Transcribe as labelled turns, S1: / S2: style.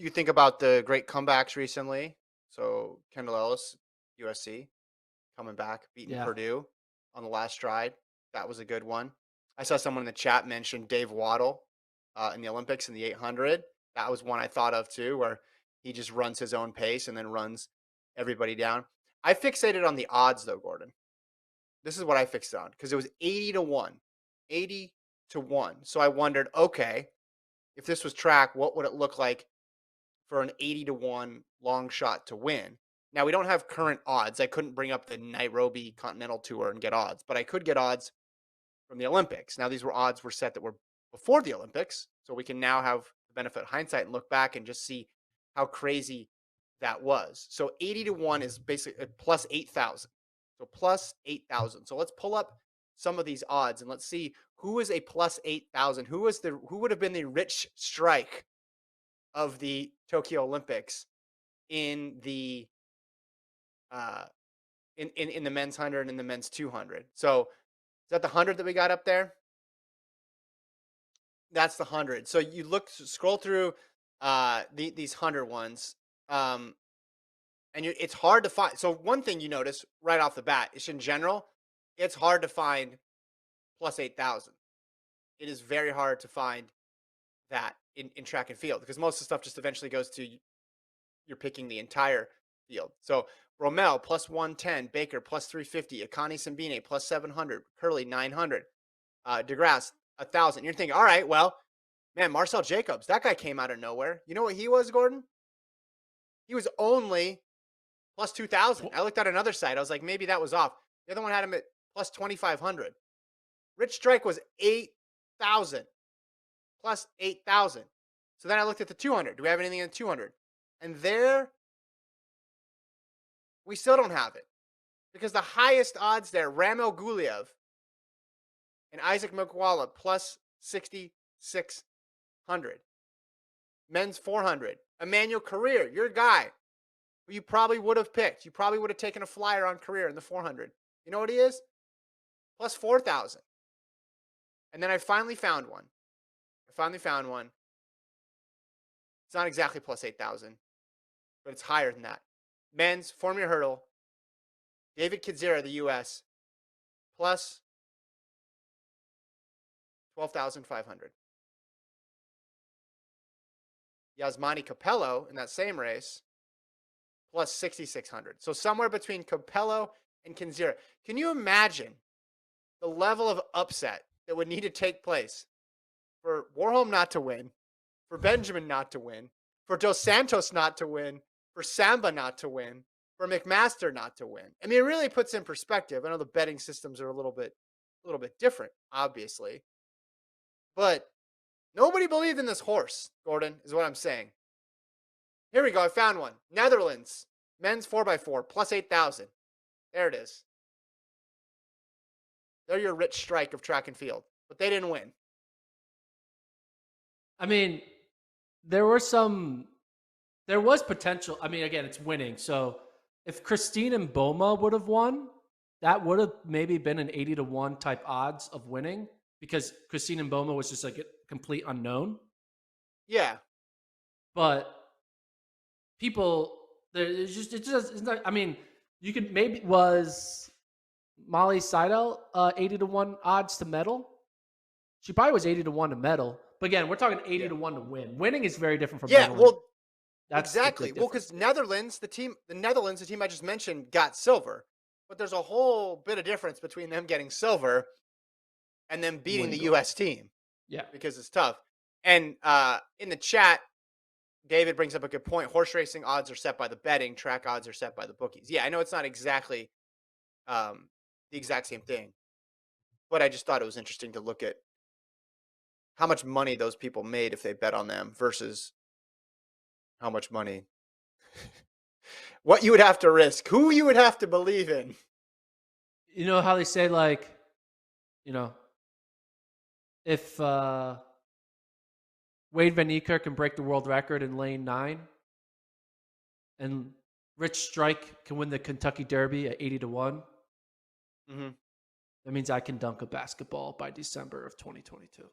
S1: you think about the great comebacks recently? So Kendall Ellis, USC, coming back, beating
S2: Yeah.
S1: Purdue on the last stride. That was a good one. I saw someone in the chat mention Dave Waddle in the Olympics in the 800. That was one I thought of too, where he just runs his own pace and then runs everybody down. I fixated on the odds though, Gordon. This is what I fixed on because it was 80 to 1. 80 to 1. So I wondered, okay, if this was track, what would it look like for an 80 to 1 long shot to win? Now, we don't have current odds. I couldn't bring up the Nairobi Continental Tour and get odds, but I could get odds from the Olympics. Now, these were odds were set that were before the Olympics. So we can now have the benefit of hindsight and look back and just see how crazy that was. So 80 to 1 is basically plus 8,000. So plus 8,000. So let's pull up some of these odds and let's see who is a plus 8,000. Who would have been the rich strike of the Tokyo Olympics in the uh in the men's 100 and in the men's 200. So is that the 100 that we got up there? That's the 100. So you scroll through these 100 ones. Um and it's hard to find. So one thing you notice right off the bat is in general, it's hard to find plus 8,000. It is very hard to find that in track and field because most of the stuff just eventually goes to you're picking the entire field. So Rommel plus 110, Baker plus 350, Akani Simbine plus 700, Curley 900, DeGrasse 1,000. You're thinking, all right, well, man, Marcel Jacobs, that guy came out of nowhere. You know what he was, Gordon? He was only plus 2,000. I looked at another site. I was like, maybe that was off. The other one had him at plus 2,500. Rich Strike was 8,000 plus 8,000. So then I looked at the 200. Do we have anything in the 200? And there, we still don't have it because the highest odds there, Ramel Guliev and Isaac Mokwala plus 6,600. Men's 400. Emmanuel Career, your guy, who you probably would have picked. You probably would have taken a flyer on Career in the 400. You know what he is? Plus 4,000. And then I finally found one. It's not exactly plus 8,000, but it's higher than that. Men's 4-meter hurdle, David Kadzira, the U.S., plus 12,500. Yasmani Capello in that same race, plus 6,600. So somewhere between Capello and Kadzira. Can you imagine the level of upset that would need to take place for Warholm not to win, for Benjamin not to win, for Dos Santos not to win, for Samba not to win, for McMaster not to win? I mean, it really puts in perspective. I know the betting systems are a little bit different, obviously, but nobody believed in this horse, Gordon, is what I'm saying. Here we go. I found one. Netherlands, men's 4x4, plus 8,000. There it is. They're your rich strike of track and field, but they didn't win.
S2: I mean, there was potential. I mean, again, it's winning. So if Christine and Boma would have won, that would have maybe been an 80 to 1 type odds of winning because Christine and Boma was just like a complete unknown.
S1: Yeah.
S2: But people, it's not, I mean, you could maybe, was Molly Seidel 80 to 1 odds to medal? She probably was 80 to 1 to medal. But again, we're talking 80 to 1 to win. Winning is very different from
S1: Yeah,
S2: medaling.
S1: well,
S2: That's
S1: exactly. Well, because the team I just mentioned, got silver, but there's a whole bit of difference between them getting silver and them beating the U.S. team.
S2: Yeah,
S1: because it's tough. And in the chat, David brings up a good point. Horse racing odds are set by the betting. Track odds are set by the bookies. Yeah, I know it's not exactly the exact same thing, but I just thought it was interesting to look at how much money those people made if they bet on them versus how much money, what you would have to risk, who you would have to believe in.
S2: You know how they say, like, you know, if Wade Van Niekerk can break the world record in lane 9 and Rich Strike can win the Kentucky Derby at 80 to 1,
S1: Mm-hmm.
S2: that means I can dunk a basketball by December of 2022.